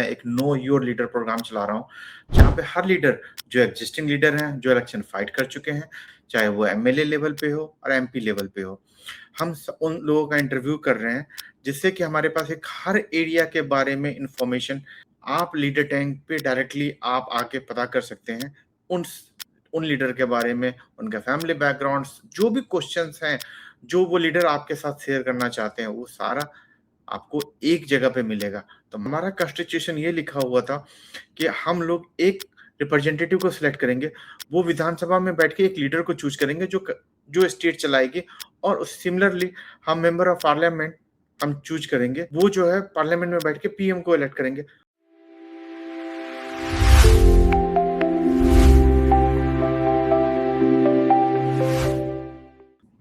मैं एक know your leader programme चला रहा हूँ, जहाँ पे हर लीडर जो एग्जिस्टिंग लीडर हैं, जो इलेक्शन फाइट कर चुके हैं, चाहे वो एमएलए लेवल पे हो और एमपी लेवल पे हो। उन लोगों का इंटरव्यू कर रहे हैं, जिससे कि हमारे पास एक हर एरिया के बारे में इंफॉर्मेशन आप लीडर टैंक पे डायरेक्टली आप आके पता कर सकते हैं। उन उन लीडर के बारे में, उनका फैमिली बैकग्राउंड्स, जो भी क्वेश्चंस हैं, जो वो लीडर आपके साथ शेयर करना चाहते हैं, वो सारा आपको एक जगह पे मिलेगा। तो हमारा कॉन्स्टिट्यूशन ये लिखा हुआ था कि हम लोग एक रिप्रेजेंटेटिव को सिलेक्ट करेंगे, वो विधानसभा में बैठ के एक लीडर को चूज करेंगे जो स्टेट चलाएगी, और सिमिलरली हम मेंबर ऑफ पार्लियामेंट हम चूज करेंगे, वो जो है पार्लियामेंट में बैठ के पीएम को इलेक्ट करेंगे।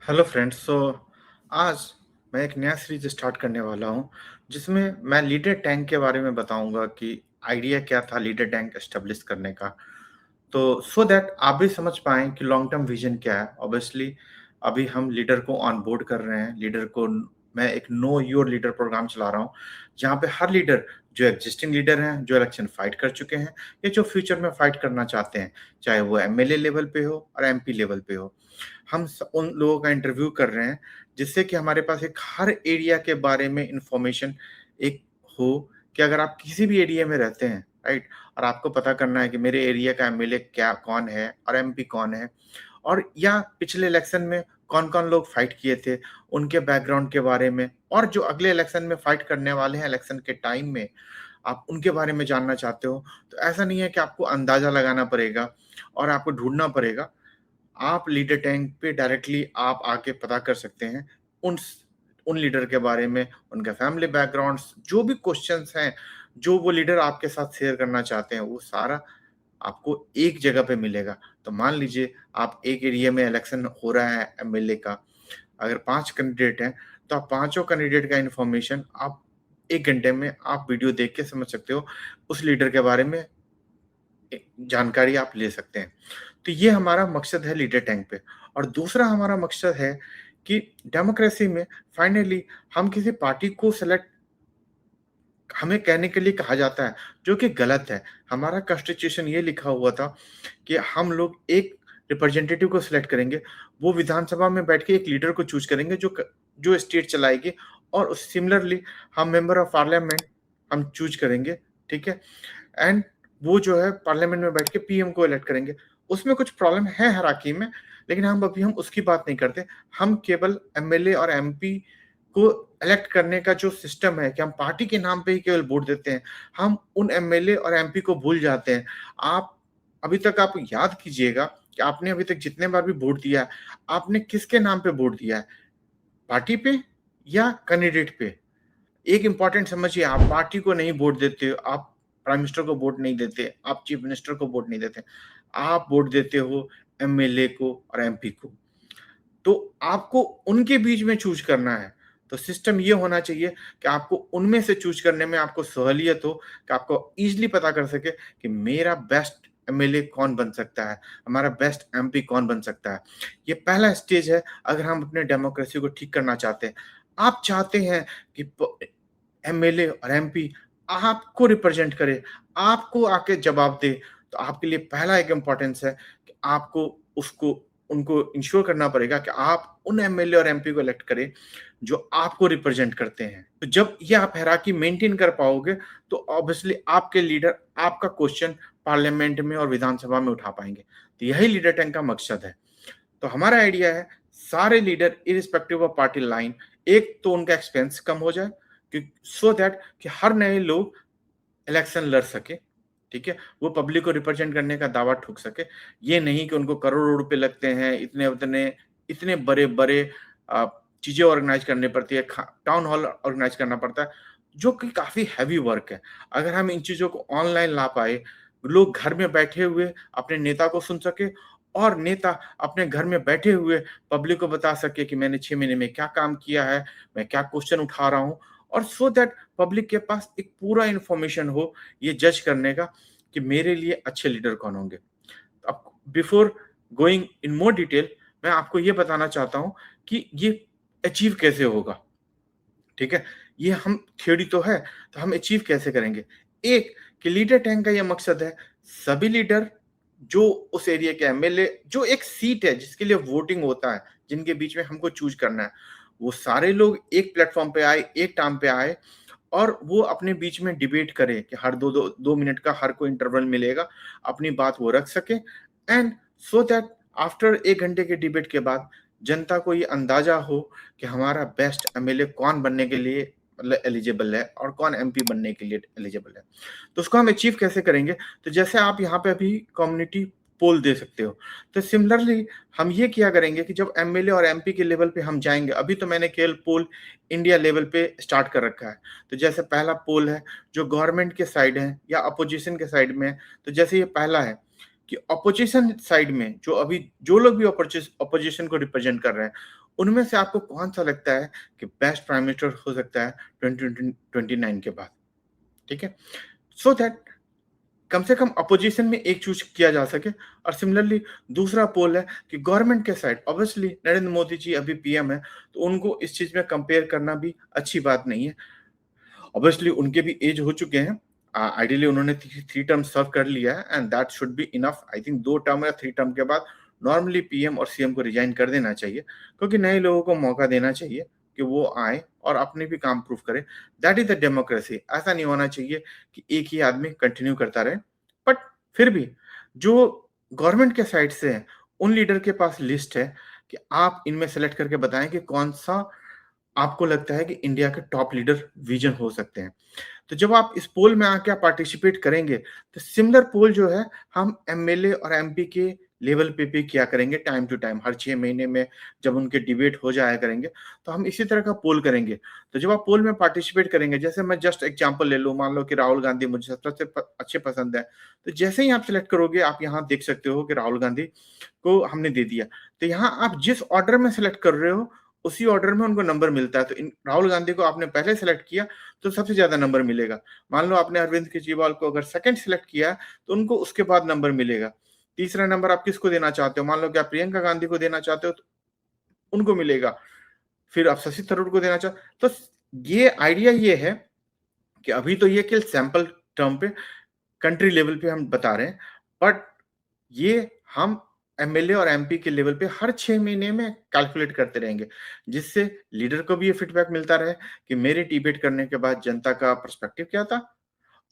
हेलो फ्रेंड्स, आज मैं एक नया सीरीज स्टार्ट करने वाला हूँ, जिसमें मैं लीडर टैंक के बारे में बताऊंगा कि आइडिया क्या था लीडर टैंक एस्टेब्लिश करने का। तो सो दैट आप भी समझ पाएं कि लॉन्ग टर्म विजन क्या है। ऑब्वियसली अभी हम लीडर को ऑन बोर्ड कर रहे हैं। लीडर को मैं एक नो योर लीडर प्रोग्राम चला रहा हूँ, जहाँ पे हर लीडर जो एग्जिस्टिंग लीडर हैं, जो इलेक्शन फाइट कर चुके हैं या जो फ्यूचर में फाइट करना चाहते हैं, चाहे वो एमएलए लेवल पे हो और एमपी लेवल पे हो, उन लोगों का इंटरव्यू कर रहे हैं, जिससे कि हमारे पास एक हर एरिया के बारे में इंफॉर्मेशन एक हो कि अगर आप किसी भी एरिया में रहते हैं, राइट, और आपको पता करना है कि मेरे एरिया का एमएलए क्या कौन है और एमपी कौन है, और या पिछले इलेक्शन में कौन-कौन लोग फाइट किए थे, उनके बैकग्राउंड के बारे में, और जो अगले इलेक्शन में फाइट करने वाले हैं इलेक्शन के टाइम में, आप उनके बारे में जानना चाहते हो, तो ऐसा नहीं है कि आपको अंदाज़ा लगाना पड़ेगा और आपको ढूँढना पड़ेगा। आप लीडर टैंक पे डायरेक्टली आप आके पता कर सकते हैं उन उन लीडर के बारे में, उनका फैमिली बैकग्राउंड्स, जो भी क्वेश्चंस हैं, जो वो लीडर आपके साथ शेयर करना चाहते हैं, वो सारा आपको एक जगह पे मिलेगा। तो मान लीजिए आप एक एरिया में इलेक्शन हो रहा है एमएलए का, अगर 5 कैंडिडेट हैं, तो आप पाँचों कैंडिडेट का इन्फॉर्मेशन आप 1 घंटे में आप वीडियो देख के समझ सकते हो, उस लीडर के बारे में जानकारी आप ले सकते हैं। तो ये हमारा मकसद है लीडर टैंक पे। और दूसरा हमारा मकसद है कि डेमोक्रेसी में फाइनली हम किसी पार्टी को सेलेक्ट हमें कहने के लिए कहा जाता है, जो कि गलत है। हमारा कॉन्स्टिट्यूशन ये लिखा हुआ था कि हम लोग एक रिप्रेजेंटेटिव को सिलेक्ट करेंगे, वो विधानसभा में बैठ के एक लीडर को चूज करेंगे जो स्टेट चलाएगी, और सिमिलरली हम मेंबर ऑफ पार्लियामेंट हम चूज करेंगे, ठीक है? एंड वो जो है पार्लियामेंट में बैठ के पीएम को इलेक्ट करेंगे। उसमें कुछ प्रॉब्लम है हायरार्की में, लेकिन हम उसकी बात नहीं करते। हम केवल एमएलए और एमपी को इलेक्ट करने का जो सिस्टम है कि हम पार्टी के नाम पे ही केवल वोट देते हैं। हम उन एमएलए और एमपी को भूल जाते हैं। आप अभी तक आप याद कीजिएगा कि आपने अभी तक जितने बार भी वोट दिया है, आपने किसके नाम पे वोट दिया है? पार्टी पे या कैंडिडेट पे? एक इम्पॉर्टेंट समझिए, आप पार्टी को नहीं वोट देते हो, आप प्राइम मिनिस्टर को वोट नहीं देते, आप चीफ मिनिस्टर को वोट नहीं देते। आप वोट देते हो एमएलए को और एमपी को। तो आपको उनके बीच में चूज़ करना है। तो सिस्टम ये होना चाहिए कि आपको उनमें से चूज़ करने में आपको सहूलियत हो, कि आपको ईज़िली पता कर सके कि मेरा बेस्ट एमएलए कौन बन सकता है, हमारा बेस्ट एमपी कौन बन सकता है। ये पहला स्टेज है अगर हम अपने डेमोक्रेसी को ठीक करना चाहते हैं। आप चाहते हैं कि प एमएलए और एमपी आपको रिप्रेजेंट करे, आपको आके जवाब दे, तो आपके लिए पहला एक इम्पोर्टेंस है कि आपको उसको उनको इंश्योर करना पड़ेगा कि आप उन एमएलए और एमपी को इलेक्ट करें जो आपको रिप्रेजेंट करते हैं। तो जब ये आप हायरार्की मेंटेन कर पाओगे, तो ऑब्वियसली आपके लीडर आपका क्वेश्चन पार्लियामेंट में और विधानसभा में उठा पाएंगे। तो यही लीडर टैंक का मकसद है। तो हमारा आइडिया है सारे leader irrespective of party line, एक तो उनका एक्सपेंस कम हो जाए, कि सो दैट कि हर नए लोग इलेक्शन लड़ सके, ठीक है? वो पब्लिक को रिप्रेजेंट करने का दावा ठोक सके। ये नहीं कि उनको करोड़ों रुपए लगते हैं, इतने बड़े-बड़े चीज़ें ऑर्गेनाइज़ करनी पड़ती है, टाउन हॉल ऑर्गेनाइज़ करना पड़ता है, जो कि काफ़ी हेवी वर्क है। अगर हम इन चीज़ों को ऑनलाइन ला पाए, लोग घर में बैठे हुए अपने नेता को सुन सके, और नेता अपने घर में बैठे हुए पब्लिक को बता सके कि मैंने 6 महीने में क्या काम किया है, मैं क्या क्वेश्चन उठा रहा हूँ, और सो दैट पब्लिक के पास एक पूरा इन्फॉर्मेशन हो ये जज करने का कि मेरे लिए अच्छे लीडर कौन होंगे। अब before going in more detail, मैं आपको ये बताना चाहता हूँ कि ये अचीव कैसे होगा, ठीक है? ये हम थ्योरी तो है, तो हम अचीव कैसे करेंगे? एक कि लीडर टैंक का ये मकसद है, सभी लीडर जो उस एरिया के एमएलए जो एक सीट है जिसके लिए वोटिंग होता है, जिनके बीच में हमको चूज़ करना है, वो सारे लोग एक प्लेटफ़ॉर्म पे आए, एक टाइम पे आए और वो अपने बीच में डिबेट करें कि हर 2 मिनट का हर कोई इंटरवल मिलेगा, अपनी बात वो रख सके एंड सो दैट आफ्टर 1 घंटे के डिबेट के बाद जनता को ये अंदाज़ा हो कि हमारा बेस्ट एमएलए कौन बनने के लिए मतलब एलिजिबल है और कौन एमपी बनने के लिए एलिजिबल है। तो उसको हम अचीव कैसे करेंगे? तो जैसे आप यहाँ पे अभी कम्युनिटी पोल दे सकते हो। तो सिमिलरली हम ये किया करेंगे कि जब एमएलए और एमपी के लेवल पे हम जाएँगे, अभी तो मैंने केवल पोल इंडिया लेवल पे स्टार्ट कर रखा है। तो जैसे पहला पोल है जो गवर्नमेंट के साइड है या अपोजिशन के साइड में है, तो जैसे ये पहला है कि अपोजिशन साइड में जो अभी जो लोग भी अपोजिशन को रिप्रेजेंट कर रहे हैं, उनमें से आपको कौन-सा लगता है कि बेस्ट प्राइम मिनिस्टर हो सकता है 2029 के बाद? ठीक है? सो दैट कम से कम अपोजिशन में एक चूज़ किया जा सके और सिमिलरली दूसरा पोल है कि गवर्नमेंट के साइड ऑब्वियसली नरेंद्र मोदी जी अभी पीएम है, तो उनको इस चीज़ में कंपेयर करना भी अच्छी बात नहीं है। ऑब्वियसली उनके भी एज हो चुके हैं। आइडियली उन्होंने 3 टर्म सर्व कर लिया है and that should be enough. I think 2 term या 3 टर्म के बाद नॉर्मली पीएम और सीएम को रिज़ाइन कर देना चाहिए, क्योंकि नए लोगों को मौका देना चाहिए कि वो आएँ और अपने भी काम प्रूव करें। That is the democracy. ऐसा नहीं होना चाहिए कि एक ही आदमी कंटिन्यू करता रहे। बट फिर भी जो गवर्नमेंट के साइड से है, उन लीडर के पास लिस्ट है कि आप इनमें सेलेक्ट करके बताएँ कि कौन-सा आपको लगता है कि इंडिया के टॉप लीडर विज़न हो सकते हैं। तो जब आप इस पोल में आके आप पार्टिसिपेट करेंगे, तो सिमिलर पोल जो है हम एमएलए और एमपी के लेवल पे भी किया करेंगे टाइम टू टाइम। हर 6 महीने में जब उनके डिबेट हो जाया करेंगे, तो हम इसी तरह का पोल करेंगे। तो जब आप पोल में पार्टिसिपेट करेंगे, जैसे मैं जस्ट एग्ज़ाम्पल ले लूँ, मान लो कि राहुल गांधी मुझे सबसे अच्छे पसंद है। तो जैसे ही आप सिलेक्ट करोगे, आप यहाँ देख सकते हो कि राहुल गांधी को हमने दे दिया। तो यहाँ आप जिस ऑर्डर में सिलेक्ट कर रहे हो, उसी ऑर्डर में उनको नंबर मिलता है। तो इन राहुल गांधी को आपने पहले सिलेक्ट किया, तो सबसे ज़्यादा नंबर मिलेगा। मान लो आपने अरविंद केजरीवाल को अगर सेकंड सिलेक्ट किया, तो उनको उसके बाद नंबर मिलेगा। तीसरा नंबर आप किसको देना चाहते हो? मान लो कि आप प्रियंका गांधी को देना चाहते हो, तो उनको मिलेगा। फिर आप शशि थरूर को देना तो ये आइडिया ये है कि अभी तो ये केवल सैंपल टर्म पे कंट्री लेवल पे हम बता रहे हैं, बट ये हम एमएलए और एमपी के लेवल पे हर 6 महीने में कैलकुलेट करते रहेंगे, जिससे लीडर को भी ये फीडबैक मिलता रहे कि मेरे डिबेट करने के बाद जनता का पर्सपेक्टिव क्या था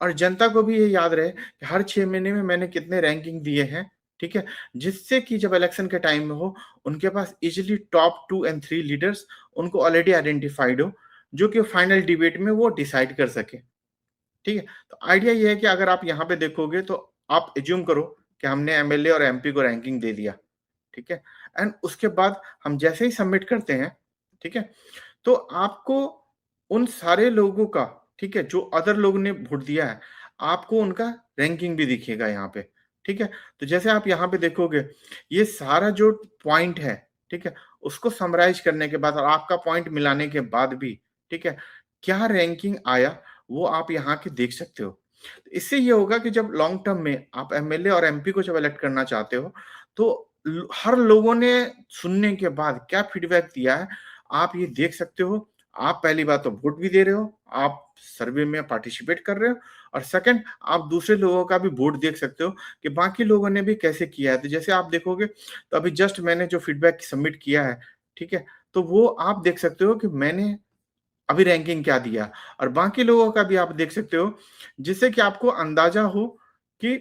और जनता को भी ये याद रहे कि हर 6 महीने में मैंने कितने रैंकिंग दिए हैं, ठीक है? जिससे कि जब इलेक्शन के टाइम में हो, उनके पास ईज़िली टॉप 2 एंड 3 लीडर्स उनको ऑलरेडी आइडेंटिफाइड हो, जो कि फाइनल डिबेट में वो डिसाइड कर सकें। ठीक है? तो आइडिया ये है कि अगर आप यहाँ पे देखोगे तो आप अस्यूम करो कि हमने एमएलए और एमपी को रैंकिंग दे दिया, ठीक है? एंड उसके बाद हम जैसे ही सबमिट करते हैं, ठीक है? तो आपको उन सारे लोगों का, ठीक है, जो अदर लोगों ने वोट दिया है, आपको उनका रैंकिंग भी दिखेगा यहाँ पे, ठीक है? तो जैसे आप यहाँ पे देखोगे, ये सारा जो पॉइंट है, ठीक है? उसको समराइज़ करने के बाद और आपका पॉइंट मिलाने के बाद भी, ठीक है? क्या रैंकिंग आया, वो आप यहाँ के देख सकते हो। इससे ये होगा कि जब लॉन्ग टर्म में आप एमएलए और एमपी को जब इलेक्ट करना चाहते हो, तो हर लोगों ने सुनने के बाद क्या फीडबैक दिया है, आप ये देख सकते हो। आप पहली बात तो वोट भी दे रहे हो, आप सर्वे में पार्टिसिपेट कर रहे हो और सेकंड आप दूसरे लोगों का भी वोट देख सकते हो कि बाकी लोगों ने भी कैसे किया है। तो जैसे आप देखोगे, तो अभी जस्ट मैंने जो फीडबैक सबमिट किया है, ठीक है? तो वो आप देख सकते हो कि मैंने अभी रैंकिंग क्या दिया और बाकी लोगों का भी आप देख सकते हो, जिससे कि आपको अंदाज़ा हो कि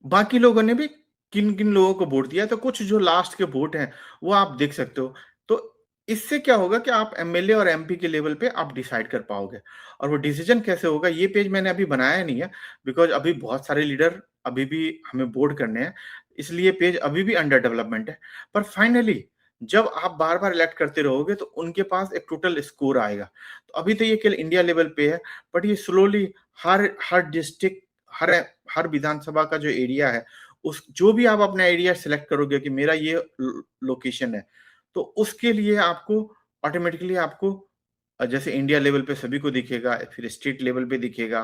बाकी लोगों ने भी किन-किन लोगों को वोट दिया, तो कुछ जो लास्ट के वोट हैं, वो आप देख सकते हो। तो इससे क्या होगा कि आप एमएलए और एमपी के लेवल पे आप डिसाइड कर पाओगे और वो डिसीज़न कैसे होगा, ये पेज मैंने अभी बनाया नहीं है, बिकॉज़ अभी बहुत सारे लीडर अभी भी हमें बोर्ड करने हैं, इसलिए पेज अभी भी अंडर डेवलपमेंट है। पर फाइनली जब आप बार-बार इलेक्ट करते रहोगे, तो उनके पास एक टोटल स्कोर आएगा। तो अभी तो ये केवल इंडिया लेवल पे है, बट ये स्लोली हर हर डिस्ट्रिक्ट, हर हर विधानसभा का जो एरिया है, उस जो भी आप अपना एरिया सेलेक्ट करोगे कि मेरा ये लोकेशन है, तो उसके लिए आपको ऑटोमेटिकली आपको जैसे इंडिया लेवल पे सभी को दिखेगा, फिर स्टेट लेवल पे दिखेगा,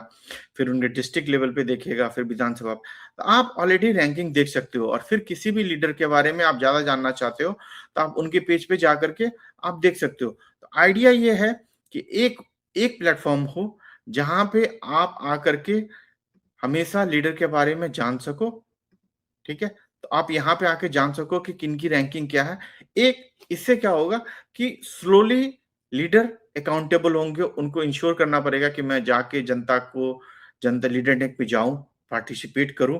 फिर उनके डिस्ट्रिक्ट लेवल पे दिखेगा, फिर विधानसभा। तो आप ऑलरेडी रैंकिंग देख सकते हो और फिर किसी भी लीडर के बारे में आप ज़्यादा जानना चाहते हो, तो आप उनके पेज पे जाकर के आप देख सकते हो। तो आइडिया ये है कि एक एक प्लेटफ़ॉर्म हो जहाँ पे आप आकर के हमेशा लीडर के बारे में जान सको, ठीक है? तो आप यहाँ पे आके जान सको कि किनकी रैंकिंग क्या है। एक इससे क्या होगा कि स्लोली लीडर अकाउंटेबल होंगे, उनको इंश्योर करना पड़ेगा कि मैं जाके जनता लीडर डेक पे जाऊँ, पार्टिसिपेट करूँ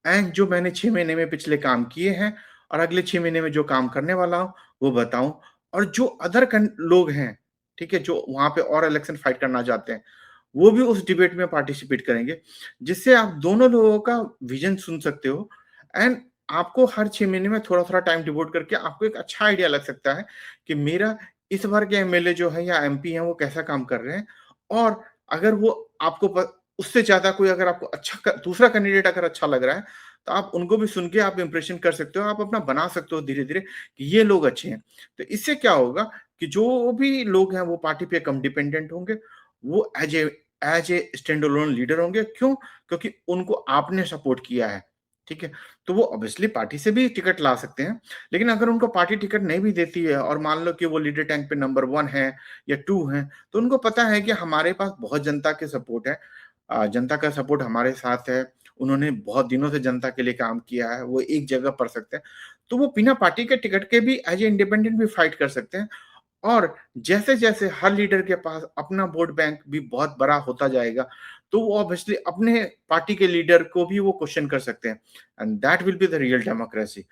एंड जो मैंने 6 महीने में पिछले काम किए हैं और अगले 6 महीने में जो काम करने वाला हूँ, वो बताऊँ और जो अदर कन लोग हैं, ठीक है? जो वहाँ पे और इलेक्शन फाइट करना चाहते हैं, वो भी उस डिबेट में पार्टिसिपेट करेंगे, जिससे आप दोनों लोगों का विज़न सुन सकते हो एंड आपको हर 6 महीने में थोड़ा-थोड़ा टाइम डिवोट करके आपको एक अच्छा आइडिया लग सकता है कि मेरा इस बार के एमएलए जो है या एमपी हैं वो कैसा काम कर रहे हैं और अगर वो आपको उससे ज़्यादा कोई अगर आपको अच्छा दूसरा कैंडिडेट अगर अच्छा लग रहा है, तो आप उनको भी सुन के आप इंप्रेशन कर सकते हो, आप अपना बना सकते हो धीरे-धीरे कि ये लोग अच्छे हैं। तो इससे क्या होगा कि जो भी लोग हैं वो पार्टी पे कम डिपेंडेंट होंगे, वो as a stand alone leader होंगे। क्यों? क्योंकि उनको आपने सपोर्ट किया है, ठीक है? तो वो ऑब्वियसली पार्टी से भी टिकट ला सकते हैं, लेकिन अगर उनको पार्टी टिकट नहीं भी देती है और मान लो कि वो लीडर टैंक पे नंबर 1 है या 2 हैं, तो उनको पता है कि हमारे पास बहुत जनता के सपोर्ट है। जनता का सपोर्ट हमारे साथ है, उन्होंने बहुत दिनों से जनता के लिए काम किया है, वो एक जगह पढ़ सकते हैं। तो वो बिना पार्टी के टिकट के भी एज़ ए इंडिपेंडेंट भी फाइट कर सकते हैं और जैसे-जैसे हर लीडर के पास अपना वोट बैंक भी बहुत बड़ा होता जाएगा, तो वो ऑब्वियसली अपने पार्टी के लीडर को भी वो क्वेश्चन कर सकते हैं and that will be the real democracy.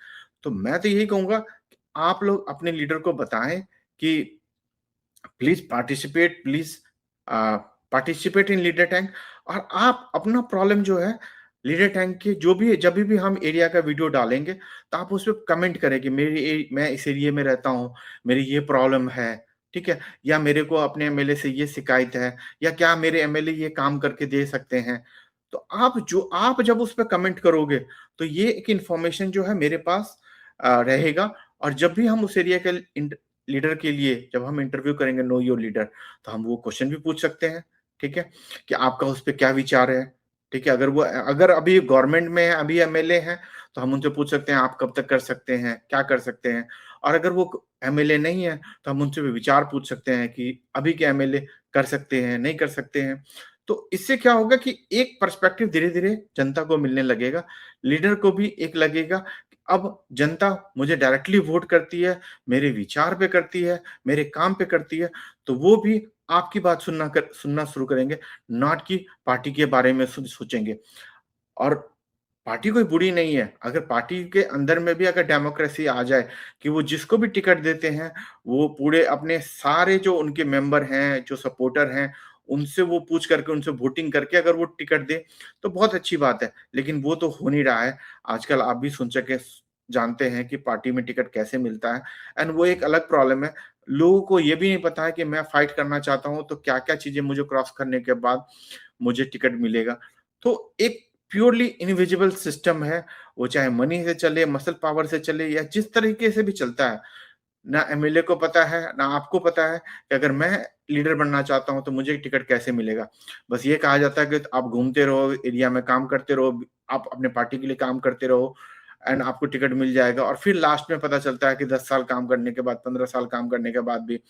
तो मैं तो यही कहूँगा कि आप लोग अपने लीडर को बताएँ कि please participate in leader tank और आप अपना प्रॉब्लम जो है लीडर टैंक के जो भी जभी भी हम एरिया का वीडियो डालेंगे, तो आप उसपे कमेंट करें कि मैं इस एरिया में रहता हूँ, मेरी ये प्रॉब्लम है, ठीक है? या मेरे को अपने एमएलए से ये शिकायत है या क्या मेरे एमएलए ये काम करके दे सकते हैं? तो आप जब उस पे कमेंट करोगे, तो ये एक इन्फॉर्मेशन जो है मेरे पास रहेगा और जब भी हम उस एरिया के लीडर के लिए जब हम इंटरव्यू करेंगे नो योर लीडर, तो हम वो क्वेश्चन भी पूछ सकते हैं, ठीक है? कि आपका उस पे क्या विचार है, ठीक है? अगर अभी गवर्नमेंट में है, अभी एमएलए हैं, तो हम उनसे पूछ सकते हैं आप कब तक कर सकते हैं, क्या कर सकते हैं? और अगर वो एमएलए नहीं है, तो हम उनसे भी विचार पूछ सकते हैं कि अभी के एमएलए कर सकते हैं, नहीं कर सकते हैं। तो इससे क्या होगा कि एक पर्सपेक्टिव धीरे-धीरे जनता को मिलने लगेगा, लीडर को भी एक लगेगा, कि अब जनता मुझे डायरेक्टली वोट करती है, मेरे विचार पे करती है, मेरे काम पे करती है, तो वो भी आपकी बात सुनना शुरू करेंगे, नॉट कि पार्टी के बारे में सोचेंगे। और पार्टी कोई बुरी नहीं है, अगर पार्टी के अंदर में भी अगर डेमोक्रेसी आ जाए कि वो जिसको भी टिकट देते हैं, वो पूरे अपने सारे जो उनके मेंबर हैं, जो सपोर्टर हैं, उनसे वो पूछ करके, उनसे वोटिंग करके अगर वो टिकट दें, तो बहुत अच्छी बात है। लेकिन वो तो हो नहीं रहा है। आजकल आप भी सुन सके जानते हैं कि पार्टी में टिकट कैसे मिलता है एंड वो एक अलग प्रॉब्लम है। लोगों को ये भी नहीं पता है कि मैं फाइट करना चाहता हूँ, तो क्या-क्या चीज़ें मुझे क्रॉस करने के बाद मुझे टिकट मिलेगा। तो एक प्योरली इनविजिबल सिस्टम है, वो चाहे मनी से चले, मसल पावर से चले या जिस तरीके से भी चलता है, ना एमएलए को पता है, ना आपको पता है कि अगर मैं लीडर बनना चाहता हूँ, तो मुझे टिकट कैसे मिलेगा। बस ये कहा जाता है कि आप घूमते रहो, एरिया में काम करते रहो, आप अपने पार्टी के लिए काम करते रहो एंड आपको टिकट मिल जाएगा और फिर लास्ट में पता चलता है कि 10 साल काम करने के बाद, 15 साल काम करने के बाद भी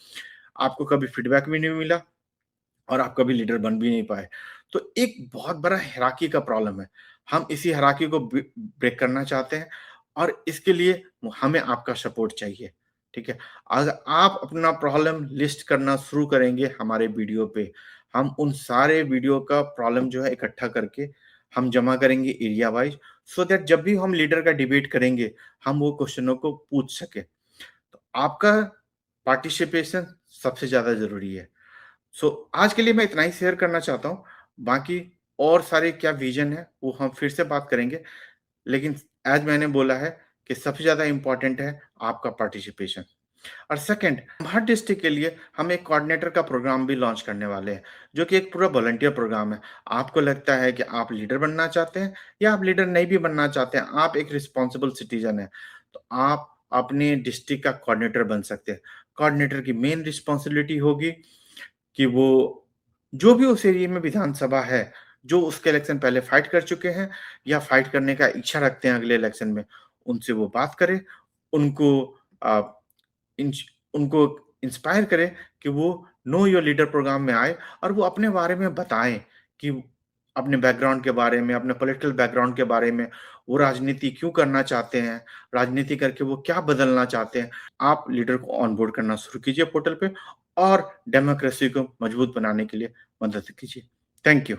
आपको कभी फीडबैक भी नहीं मिला और आप कभी लीडर बन भी नहीं पाए। तो एक बहुत बड़ा हायरार्की का प्रॉब्लम है। हम इसी हायरार्की को ब्रेक करना चाहते हैं और इसके लिए हमें आपका सपोर्ट चाहिए, ठीक है? अगर आप अपना प्रॉब्लम लिस्ट करना शुरू करेंगे हमारे वीडियो पे, हम उन सारे वीडियो का प्रॉब्लम जो है इकट्ठा करके हम जमा करेंगे एरिया वाइज़ सो दैट जब भी हम लीडर का डिबेट करेंगे, हम वो क्वेश्चनों को पूछ सकें। तो आपका पार्टिसिपेशन सबसे ज़्यादा ज़रूरी है। आज के लिए मैं इतना ही शेयर करना चाहता हूँ। बाकी और सारे क्या विज़न है, वो हम फिर से बात करेंगे। लेकिन ऐज़ मैंने बोला है कि सबसे ज़्यादा इम्पोर्टेंट है आपका पार्टिसिपेशन। और सेकंड, हर डिस्ट्रिक्ट के लिए हम एक कोऑर्डिनेटर का प्रोग्राम भी लॉन्च करने वाले हैं, जो कि एक पूरा वॉलंटियर प्रोग्राम है। आपको लगता है कि आप लीडर बनना चाहते हैं या आप लीडर नहीं भी बनना चाहते हैं, आप एक रिस्पॉन्सिबल सिटीज़न हैं, तो आप अपने डिस्ट्रिक्ट का कोऑर्डिनेटर बन सकते हैं। कोऑर्डिनेटर की मेन रिस्पॉन्सिबिलिटी होगी कि वो जो भी उस एरिया में विधानसभा है, जो उसके इलेक्शन पहले फाइट कर चुके हैं या फाइट करने का इच्छा रखते हैं अगले इलेक्शन में, उनसे वो बात करे, उनको अ, इंच उनको इंस्पायर करे कि वो नो योर लीडर प्रोग्राम में आएँ और वो अपने बारे में बताएँ कि अपने बैकग्राउंड के बारे में, अपने पॉलिटिकल बैकग्राउंड के बारे में, वो राजनीति क्यों करना चाहते हैं, राजनीति करके वो क्या बदलना चाहते हैं। आप लीडर को ऑनबोर्ड करना शुरू कीजिए पोर्टल पे और डेमोक्रेसी को मजबूत बनाने के लिए मदद कीजिए। Thank you.